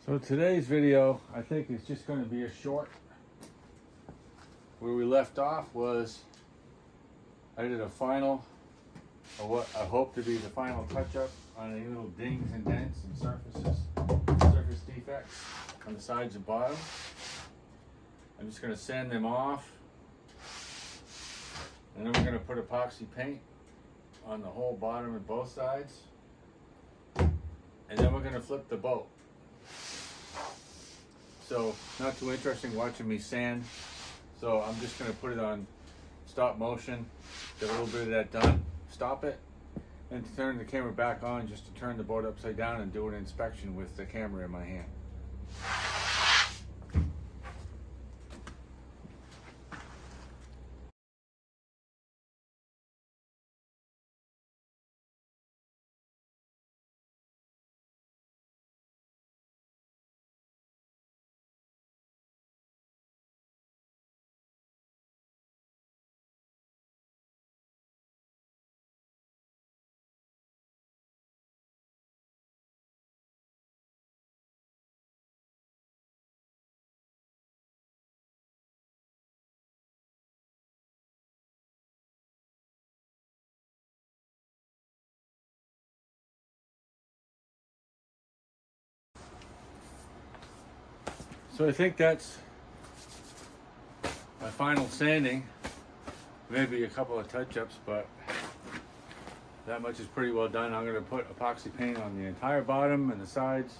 So today's video, I think, is just going to be a short. Where we left off was I did a final, or what I hope to be the final touch-up on any little dings and dents and surface defects on the sides and bottom. I'm just going to sand them off, and then we're going to put epoxy paint on the whole bottom and both sides, and then we're going to flip the boat. So not too interesting watching me sand, so I'm just going to put it on stop motion, get a little bit of that done, stop it, and turn the camera back on just to turn the boat upside down and do an inspection with the camera in my hand. So I think that's my final sanding. Maybe a couple of touch-ups, but that much is pretty well done. I'm going to put epoxy paint on the entire bottom and the sides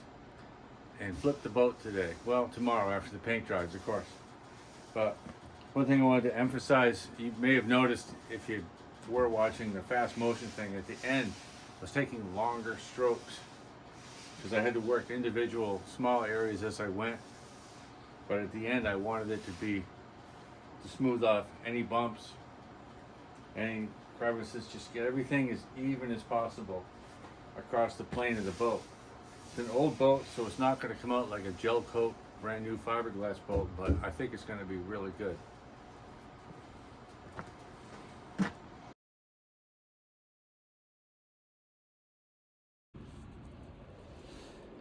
and flip the boat today. Well, tomorrow after the paint dries, of course. But one thing I wanted to emphasize, you may have noticed if you were watching the fast motion thing, at the end I was taking longer strokes because I had to work individual small areas as I went. But at the end I wanted it to smooth off any bumps, any crevices, just get everything as even as possible across the plane of the boat. It's an old boat, so it's not going to come out like a gel coat, brand new fiberglass boat, but I think it's going to be really good.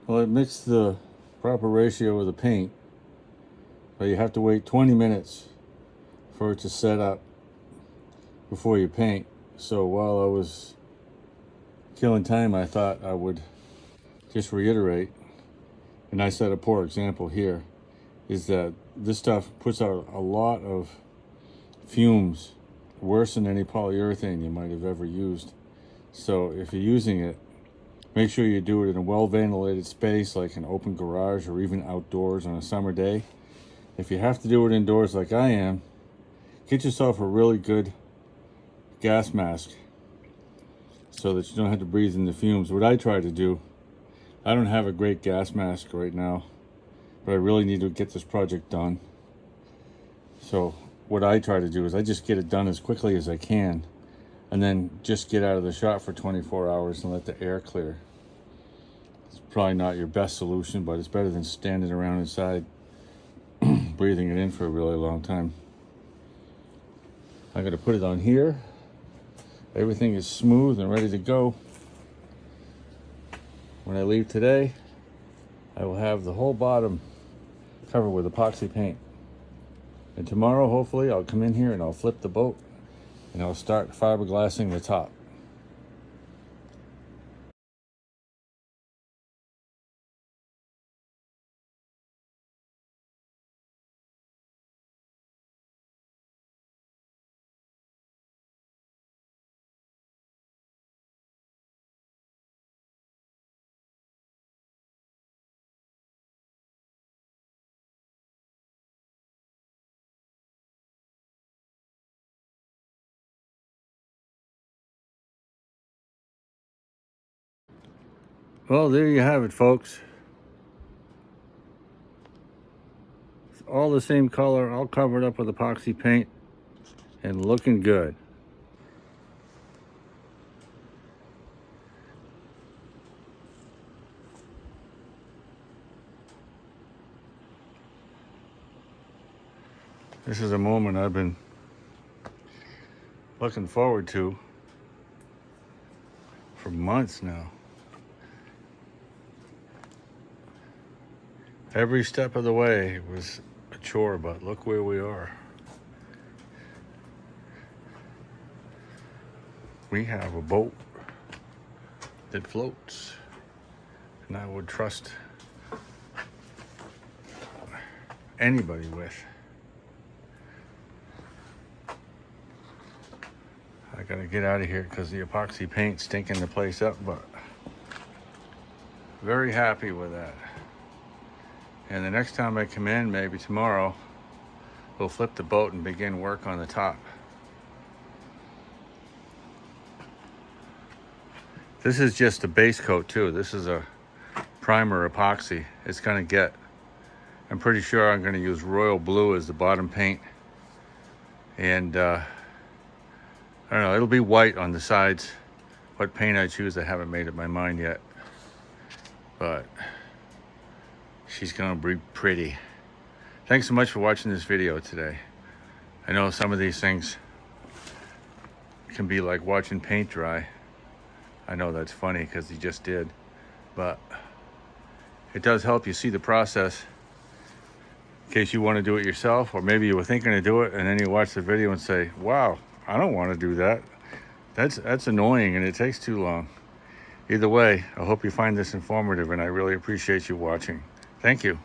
Well, I mixed the proper ratio of the paint, but you have to wait 20 minutes for it to set up before you paint. So while I was killing time, I thought I would just reiterate, and I set a poor example here, is that this stuff puts out a lot of fumes, worse than any polyurethane you might have ever used. So if you're using it, make sure you do it in a well-ventilated space like an open garage or even outdoors on a summer day. If you have to do it indoors like I am, get yourself a really good gas mask so that you don't have to breathe in the fumes. What I try to do, I don't have a great gas mask right now, but I really need to get this project done. So what I try to do is I just get it done as quickly as I can and then just get out of the shop for 24 hours and let the air clear. It's probably not your best solution, but it's better than standing around inside breathing it in for a really long time. I'm going to put it on here. Everything is smooth and ready to go. When I leave today, I will have the whole bottom covered with epoxy paint. And tomorrow, hopefully, I'll come in here and I'll flip the boat and I'll start fiberglassing the top. Well, there you have it, folks. It's all the same color, all covered up with epoxy paint and looking good. This is a moment I've been looking forward to for months now. Every step of the way was a chore, but look where we are. We have a boat that floats, and I would trust anybody with. I gotta get out of here because the epoxy paint's stinking the place up, but very happy with that. And the next time I come in, maybe tomorrow, we'll flip the boat and begin work on the top. This is just a base coat too. This is a primer epoxy. It's gonna get, I'm pretty sure I'm gonna use royal blue as the bottom paint. And I don't know, it'll be white on the sides. What paint I choose, I haven't made up my mind yet. But she's gonna be pretty. Thanks so much for watching this video today. I know some of these things can be like watching paint dry. I know that's funny because he just did, but it does help you see the process in case you want to do it yourself, or maybe you were thinking to do it and then you watch the video and say, wow, I don't want to do that. That's annoying and it takes too long. Either way, I hope you find this informative and I really appreciate you watching. Thank you.